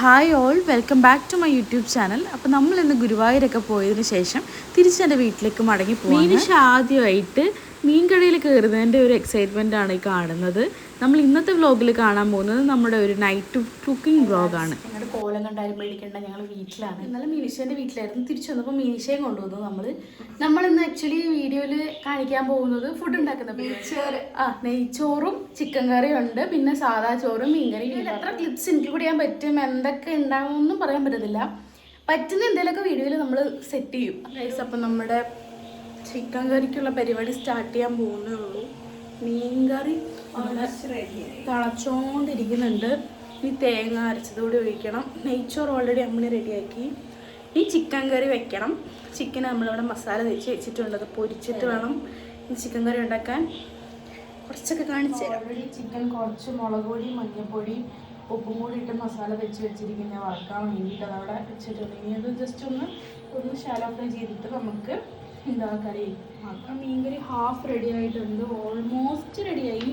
Hi all, welcome back to my YouTube channel. അപ്പോൾ നമ്മൾ ഇന്ന് ഗുരുവായൂരൊക്കെ പോയതിന് ശേഷം തിരിച്ചെൻ്റെ വീട്ടിലേക്ക് മടങ്ങി പോകും. മീനിഷ ആദ്യമായിട്ട് മീൻ കടയിൽ കയറുന്നതിൻ്റെ ഒരു എക്സൈറ്റ്മെൻ്റ് ആണ് ഈ കാണുന്നത്. നമ്മൾ ഇന്നത്തെ വ്ലോഗിൽ കാണാൻ പോകുന്നത് നമ്മുടെ ഒരു നൈറ്റ് കുക്കിംഗ് വ്ലോഗാണ്. ഞങ്ങളുടെ കോലം കണ്ടാലും പേടിക്കേണ്ട, ഞങ്ങൾ വീട്ടിലാണ്. ഇന്നലെ മീനിഷേൻ്റെ വീട്ടിലായിരുന്നു. തിരിച്ചു വന്നപ്പോൾ മീനിഷയും കൊണ്ടുവന്നു. നമ്മളിന്ന് ആക്ച്വലി വീഡിയോയിൽ കാണിക്കാൻ പോകുന്നത് ഫുഡ് ഉണ്ടാക്കുന്ന നെയ്ച്ചോറും ചിക്കൻ കറിയും ഉണ്ട്, പിന്നെ സാധാ ചോറും മീൻകറിയും. എത്ര ക്ലിപ്സ് ഇൻക്ലൂഡ് ചെയ്യാൻ പറ്റും, എന്തൊക്കെ ഉണ്ടാകുമെന്നും പറയാൻ പറ്റത്തില്ല. പറ്റുന്ന എന്തെങ്കിലുമൊക്കെ വീഡിയോയിൽ നമ്മൾ സെറ്റ് ചെയ്യും. അപ്പം നമ്മുടെ ചിക്കൻ കറിക്കുള്ള പരിപാടി സ്റ്റാർട്ട് ചെയ്യാൻ പോകുന്നേ ഉള്ളൂ. മീൻ കറി തിളച്ചോണ്ടിരിക്കുന്നുണ്ട്. ഇനി തേങ്ങ അരച്ചതുകൂടി ഒഴിക്കണം. നെയ്ച്ചോറ് ഓൾറെഡി അമ്മണി റെഡിയാക്കി. ഇനി ചിക്കൻ കറി വെക്കണം. ചിക്കൻ നമ്മളിവിടെ മസാല തേച്ച് വെച്ചിട്ടുണ്ട്. അത് പൊരിച്ചിട്ട് വേണം ഈ ചിക്കൻ കറി ഉണ്ടാക്കാൻ. കുറച്ചൊക്കെ കാണിച്ചു തരാം. ഓൾറെഡി ചിക്കൻ കുറച്ച് മുളക് പൊടി, മഞ്ഞൾപ്പൊടി, ഉപ്പും കൂടി ഇട്ട് മസാല വെച്ച് വെച്ചിരിക്കുന്ന വറക്കാൻ വേണ്ടിയിട്ട് അതവിടെ വെച്ചിട്ടുണ്ട്. ഇനി അത് ജസ്റ്റ് ഒന്ന് ഷാലോ ഫ്രൈ ചെയ്തിട്ട് നമുക്ക് കറി ആക്കാം. മീൻകറി ഹാഫ് റെഡി ആയിട്ടുണ്ട്, ഓൾമോസ്റ്റ് റെഡിയായി.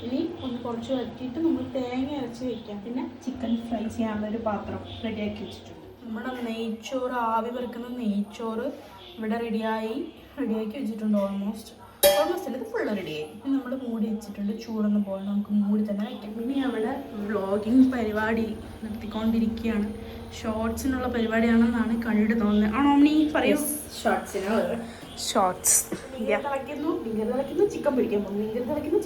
ഇനി ഒന്ന് കുറച്ച് വറ്റിയിട്ട് നമ്മൾ തേങ്ങ അരച്ച് വെക്കാം. പിന്നെ ചിക്കൻ ഫ്രൈ ചെയ്യാനുള്ളൊരു പാത്രം റെഡിയാക്കി വെച്ചിട്ടുണ്ട്. നമ്മുടെ നെയ്ച്ചോറ്, ആവി പറക്കുന്ന നെയ്ച്ചോറ് ഇവിടെ റെഡിയാക്കി വെച്ചിട്ടുണ്ട്. ഓൾമോസ്റ്റ് അല്ല, ഇത് ഫുള്ള് റെഡിയായി. ഇനി നമ്മൾ മൂടി വെച്ചിട്ടുണ്ട്. ചൂടൊന്ന് പോകണം, നമുക്ക് മൂടി തന്നെ വയ്ക്കാം. ഇനി അവിടെ വ്ളോഗിങ് പരിപാടി നടത്തിക്കൊണ്ടിരിക്കുകയാണ്. ഷോർട്സിനുള്ള പരിപാടിയാണെന്നാണ് കണ്ടിട്ട് തോന്നുന്നത്. ആണോ നീ പറയൂ? ഷോർട്സ് തിളയ്ക്കുന്നു, ചിക്കൻ പിടിക്കാൻ പോകും.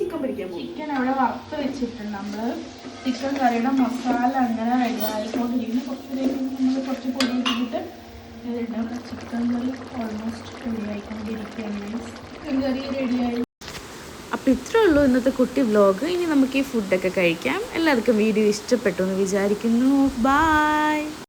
ചിക്കൻ അവിടെ വറുത്ത് വെച്ചിട്ടുണ്ട്. നമ്മൾ ചിക്കൻ കറിയുടെ മസാല അങ്ങനെ റെഡിയായിക്കൊണ്ടിരിക്കുന്നു. കുറച്ച് പൊടി ഇട്ടിട്ട് ചിക്കൻ കറി ഓൾമോസ്റ്റ് റെഡിയായിക്കൊണ്ടിരിക്കുകയാണ്. ചിക്കൻ കറി റെഡിയായി. അപ്പോൾ ഇത്രേ ഉള്ളൂ ഇന്നത്തെ കുട്ടി വ്ലോഗ്. ഇനി നമുക്ക് ഈ ഫുഡൊക്കെ കഴിക്കാം. എല്ലാവർക്കും വീഡിയോ ഇഷ്ടപ്പെട്ടു എന്ന് വിചാരിക്കുന്നു. ബൈ.